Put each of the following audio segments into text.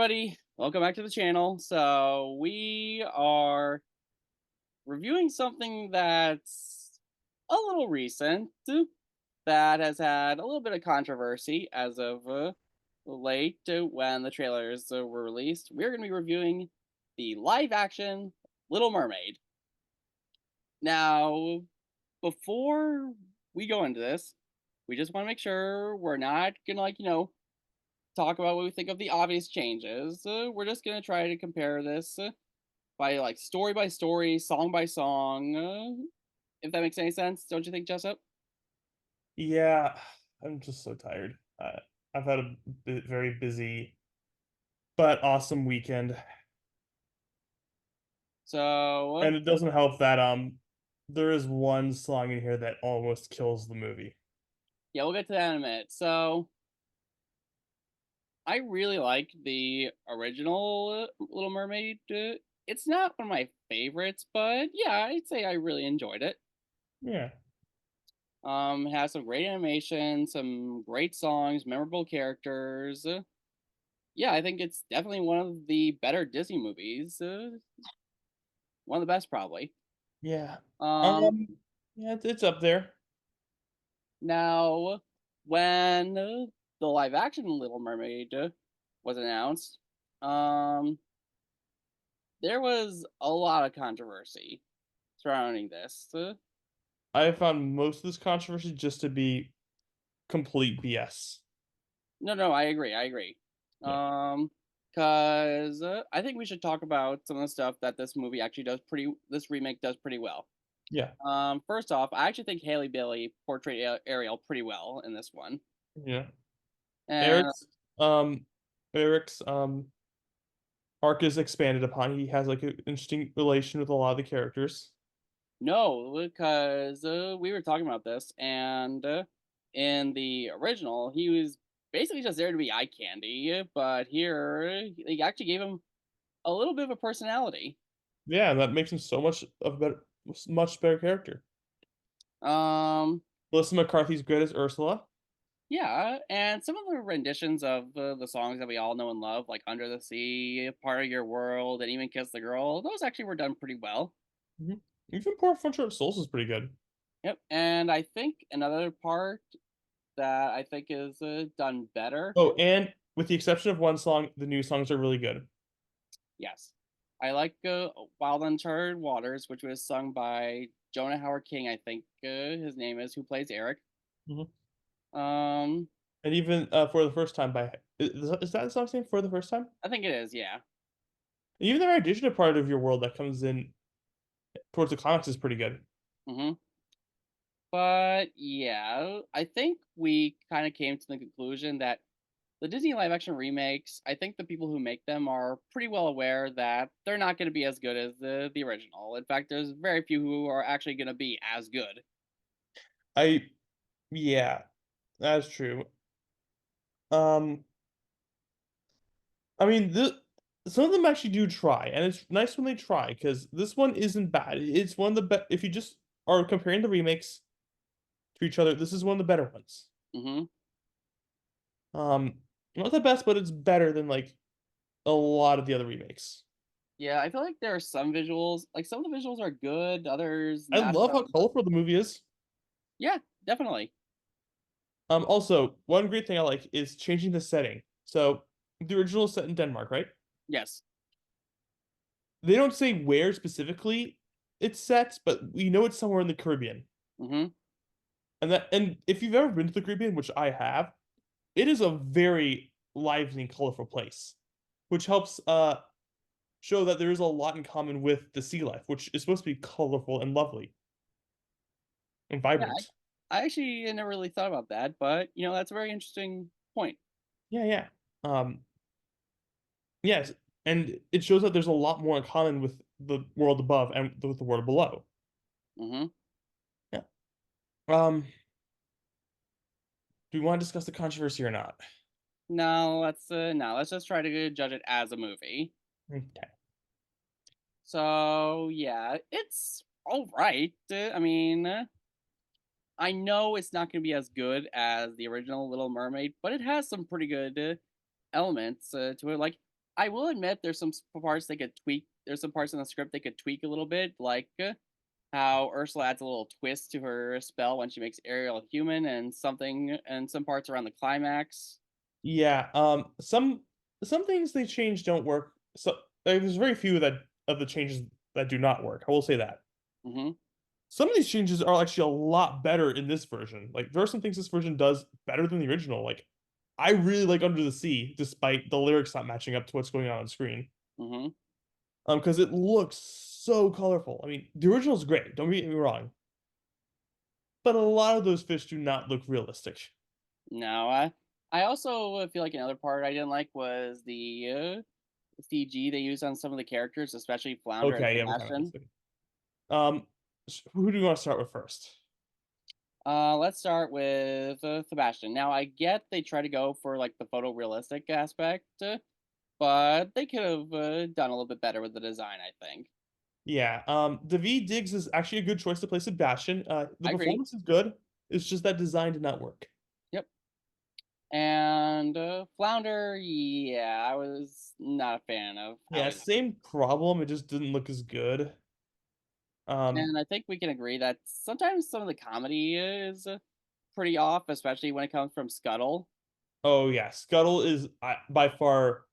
everybody, welcome back to the channel. So we are reviewing something that's a little recent that has had a little bit of controversy as of late when the trailers were released. We're going to be reviewing the live action Little Mermaid. Now, before we go into this, we just want to make sure we're not going to talk about what we think of the obvious changes. We're just gonna try to compare this by story, song by song. If that makes any sense, don't you think, Jessup? Yeah, I'm just so tired. I've had a very busy but awesome weekend, So and it doesn't help that there is one song in here that almost kills the movie. yeah, we'll get to that in a minute. So I really like the original Little Mermaid. It's not one of my favorites, but yeah, I'd say I really enjoyed it. Yeah, It has some great animation, some great songs, memorable characters. Yeah, I think it's definitely one of the better Disney movies. One of the best, probably. yeah, Um, um, yeah, it's up there. Now, when the live action Little Mermaid was announced, um, there was a lot of controversy surrounding this. I found most of this controversy just to be complete BS. No, no, I agree. I agree. Yeah, Because I think we should talk about some of the stuff that this movie actually does this remake does pretty well. yeah, First off, I actually think Haley Bailey portrayed Ariel pretty well in this one. yeah. And Eric's um Eric's arc is expanded upon. He has like an interesting relation with a lot of the characters. no, because we were talking about this, and in the original, he was basically just there to be eye candy, but here they actually gave him a little bit of a personality. Yeah, that makes him so much of a much better character. Um, Melissa McCarthy's great as Ursula. yeah, and some of the renditions of the songs that we all know and love, like "Under the Sea," "Part of Your World," and even "Kiss the Girl," those actually were done pretty well. Mhm. Even Poor Unfortunate Souls is pretty good. Yep, and I think another part that I think is done better. Oh, and with the exception of one song, the new songs are really good. Yes. I like, Wild Uncharted Waters, which was sung by Jonah Howard King, I think, his name is, who plays Eric. Mhm. Um, And even For the First Time by is that the song's name For the First Time? I think it is, yeah. And even the rendition of Part of Your World that comes in towards the climax is pretty good. Mhm. But, yeah, I think we kinda came to the conclusion that the Disney live action remakes, I think the people who make them are pretty well aware that they're not gonna be as good as the original. In fact, there's very few who are actually gonna be as good. I Yeah, that's true. Um, I mean, some of them actually do try, and it's nice when they try because this one isn't bad. It's one of the best. If you just are comparing the remakes to each other, this is one of the better ones. Mhm. Not the best, but it's better than like a lot of the other remakes. Yeah, I feel like there are some of the visuals are good, others I not love so how colorful the movie is. Yeah, definitely. Also, one great thing I like is changing the setting. So the original is set in Denmark, right? Yes. They don't say where specifically it's set, but we know it's somewhere in the Caribbean. Mhm. And if you've ever been to the Caribbean, which I have, it is a very lively and colorful place, which helps show that there is a lot in common with the sea life, which is supposed to be colorful and lovely and Yeah, vibrant. I actually never really thought about that, but, that's a very interesting point. Yeah, yeah. Um, yes, and it shows that there's a lot more in common with the world above and with the world below. Mhm. Yeah. Um, do we want to discuss the controversy or not? No, let's just try to judge it as a movie. Okay. So, yeah, it's alright. I mean, I know it's not gonna be as good as the original Little Mermaid, but it has some pretty good, elements, to it. Like, I will admit there's some parts they could tweak. There's some parts in the script they could tweak a little bit, like how Ursula adds a little twist to her spell when she makes Ariel human, and something, and some parts around the climax. Yeah, some things they change don't work. So there's very few that of the changes that do not work. I will say that. Hmm. Some of these changes are actually a lot better in this version. Like there are some things this version does better than the original. Like I really like Under the Sea, despite the lyrics not matching up to what's going on screen. Hmm. Because it looks so colorful. I mean, the original is great. Don't get me wrong, but a lot of those fish do not look realistic. No, I also feel like another part I didn't like was the CG they used on some of the characters, especially Flounder and Okay, yeah, we're kind of Sebastian. realistic. Um, who do you want to start with first? Let's start with Sebastian. Now, I get they try to go for like the photorealistic aspect, but they could have done a little bit better with the design, I think. Yeah, David Diggs is actually a good choice to play Sebastian. The I agree. performance is good. It's just that design did not work. Yep. And Flounder, yeah, I was not a fan of how Yeah, he looked. same problem. It just didn't look as good. Um, And I think we can agree that sometimes some of the comedy is pretty off, especially when it comes from Scuttle. oh yeah, Scuttle is by far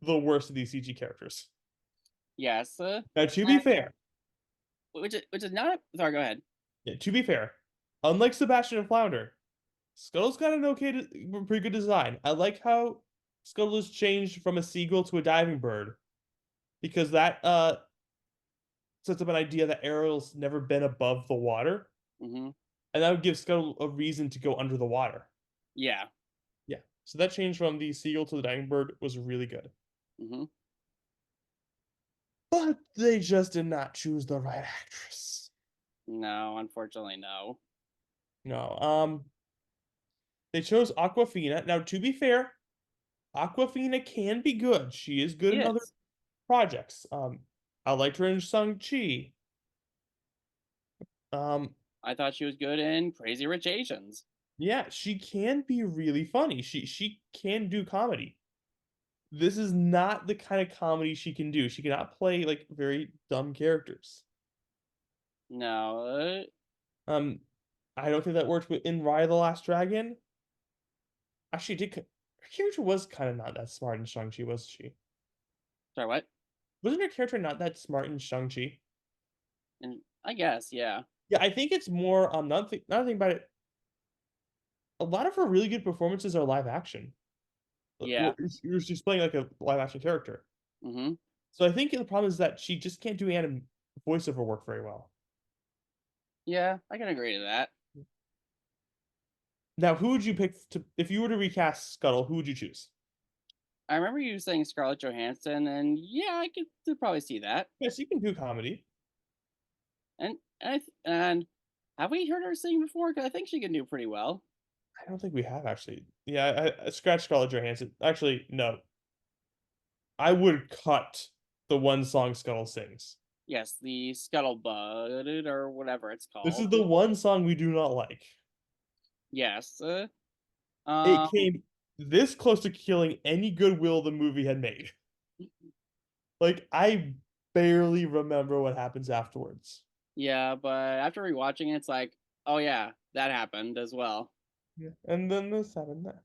the worst of these CG characters. Yes. Now, to be fair, Which is not. Sorry, go ahead. yeah, to be fair, unlike Sebastian and Flounder, Scuttle's got an pretty good design. I like how Scuttle has changed from a seagull to a diving bird because that sets up an idea that Ariel's never been above the water, Hmm. and that would give Scuttle a reason to go under the water. Yeah. Yeah, so that change from the seagull to the diving bird was really good. Hmm. But they just did not choose the right actress. No, unfortunately, no. No, they chose Aquafina. Now, to be fair, Aquafina can be good. She is good He in other is. projects. I liked her in Shang-Chi. Um, I thought she was good in Crazy Rich Asians. yeah, she can be really funny. She can do comedy. This is not the kind of comedy she can do. She cannot play like very dumb characters. No, Um, I don't think that worked in Raya the Last Dragon. Actually, her character was kind of not that smart in Shang-Chi, was she? sorry, what? Wasn't her character not that smart in Shang-Chi? And I guess, yeah, Yeah, I think it's more another thing about it. A lot of her really good performances are live action. yeah. She's playing like a live action character. Hmm. So I think the problem is that she just can't do voiceover work very well. Yeah, I can agree to that. Now, who would you pick to if you were to recast Scuttle? Who would you choose? I remember you saying Scarlett Johansson, and yeah, I could probably see that. Yes, you can do comedy. And have we heard her sing before? Because I think she can do pretty well. I don't think we have actually. Yeah, I scratch Scarlett Johansson. Actually, no. I would cut the one song Scuttle sings. Yes, the Scuttlebutt or whatever it's This is called. the one song we do not like. Yes. It Um. came this close to killing any goodwill the movie had made. Like, I barely remember what happens afterwards. Yeah, but after rewatching it, it's like, oh yeah, that happened as well. Yeah. And then this happened that.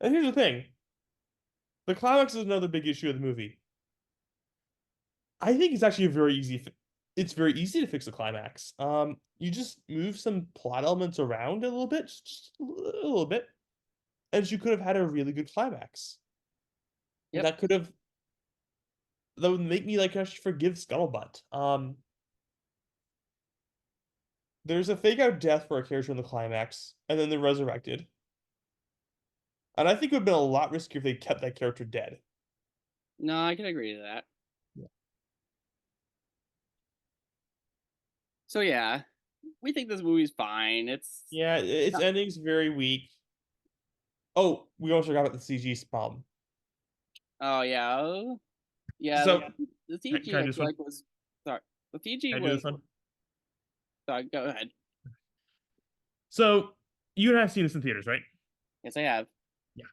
And here's the thing. The climax is another big issue of the movie. I think it's actually a very it's very easy to fix the climax. You just move some plot elements around a little bit, just a little bit, and you could have had a really good climax. Yep. That would make me like actually forgive Scuttlebutt. There's a fake out death for a character in the climax, and then they're resurrected. And I think it would have been a lot riskier if they kept that character dead. No, I can agree to that. Yeah. So yeah, we think this movie's fine. It's Yeah, its not, ending's very weak. Oh, we also forgot about the CG problem. oh yeah, yeah. So, The can CG I I do this feel one? like was sorry. The CG Can I do was this one? sorry. Go ahead. So, you and I have seen this in theaters, right? Yes, I have. Yeah.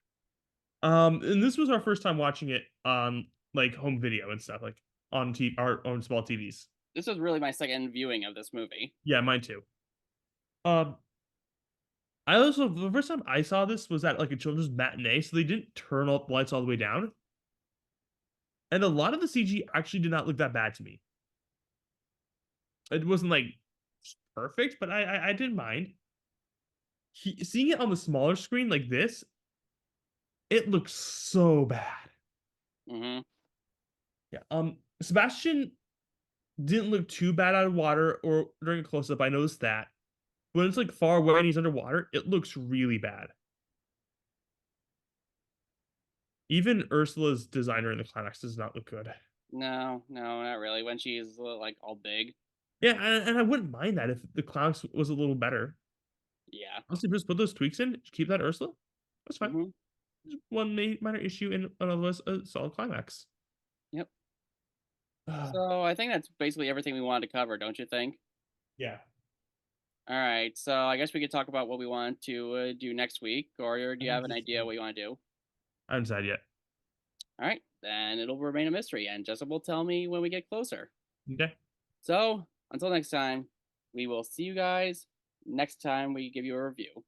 And this was our first time watching it on, like, home video and stuff, like, on our own small TVs. This was really my second viewing of this movie. Yeah, mine too. Um, I also the first time I saw this was at, like, a children's matinee, so they didn't turn up lights all the way down, and a lot of the CG actually did not look that bad to me. It wasn't, like, perfect, but I didn't mind. Seeing it on the smaller screen like this, it looks so bad. Mhm. Yeah, Sebastian didn't look too bad out of water or during a close-up, I noticed that. When it's, like, far away and he's underwater, it looks really bad. Even Ursula's designer in the climax does not look good. No, no, not really, when she's, like, all big. Yeah, and I wouldn't mind that if the climax was a little better. Yeah. Honestly, just put those tweaks in, keep that Ursula, that's fine. Mhm. Just one minor issue and otherwise a solid climax. Yep. Ah, So, I think that's basically everything we wanted to cover, don't you think? yeah, Alright, so I guess we could talk about what we want to, do next week, or do I you have haven't an idea decided. what you wanna do? I haven't decided yet. Alright, then it'll remain a mystery, and Jessup will tell me when we get closer. Okay. So, until next time, we will see you guys next time we give you a review.